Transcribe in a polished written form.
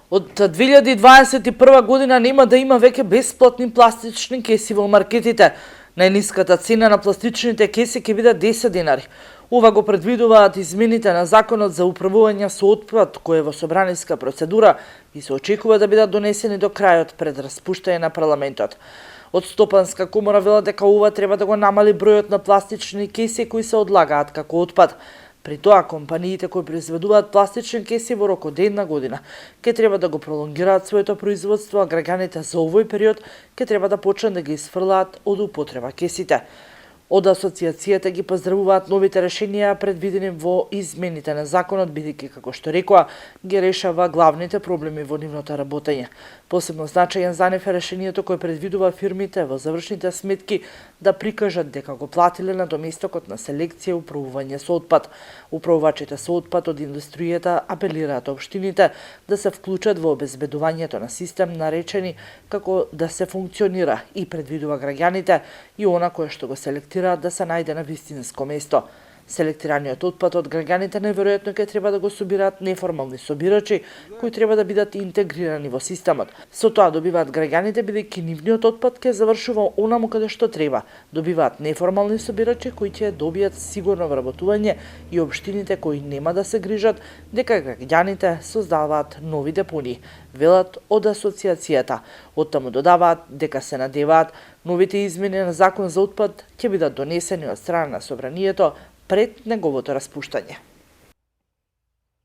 Од 2021 година нема да има веќе бесплатни пластични кеси во маркетите. Најниската цена на пластичните кеси ќе биде 10 денари. Ова го предвидуваат измените на Законот за управување со отпад, кој е во собраниска процедура и се очекува да бидат донесени до крајот пред распуштање на парламентот. Од Стопанска комора велат дека ова треба да го намали бројот на пластични кеси кои се одлагаат како отпад. При тоа, компаниите кои произведуваат пластични кеси во рок од една година ќе треба да го пролонгираат своето производство, а граѓаните за овој период ќе треба да почнат да ги исфрлаат од употреба кесите. Од асоциацијата ги поздравуваат новите решенија предвидени во измените на законот, бидејќи, како што рекоа, ги решава главните проблеми во нивното работење. Посебно значаен за нив е решението кој предвидува фирмите во завршните сметки да прикажат дека го платиле на доместокот на селекција и управување со отпад. Управувачите со отпад од индустријата апелираат општините да се вклучат во обезбедувањето на систем наречени како да се функционира и предвидува граѓаните и она кое што го селектираат да се најде на вистинско место. Селектираниот отпад од граѓаните неверојатно ќе треба да го собираат неформални собирачи кои треба да бидат интегрирани во системот. Со тоа добиваат граѓаните бидејќи нивниот отпад ќе завршува онаму каде што треба. Добиваат неформални собирачи кои ќе добијат сигурно вработување и општините кои нема да се грижат дека граѓаните создаваат нови депонии, велат од асоциацијата. Оттаму додаваат дека се надеваат новите измени на закон за отпад ќе бидат донесени од страна на собранието пред неговото распуштање.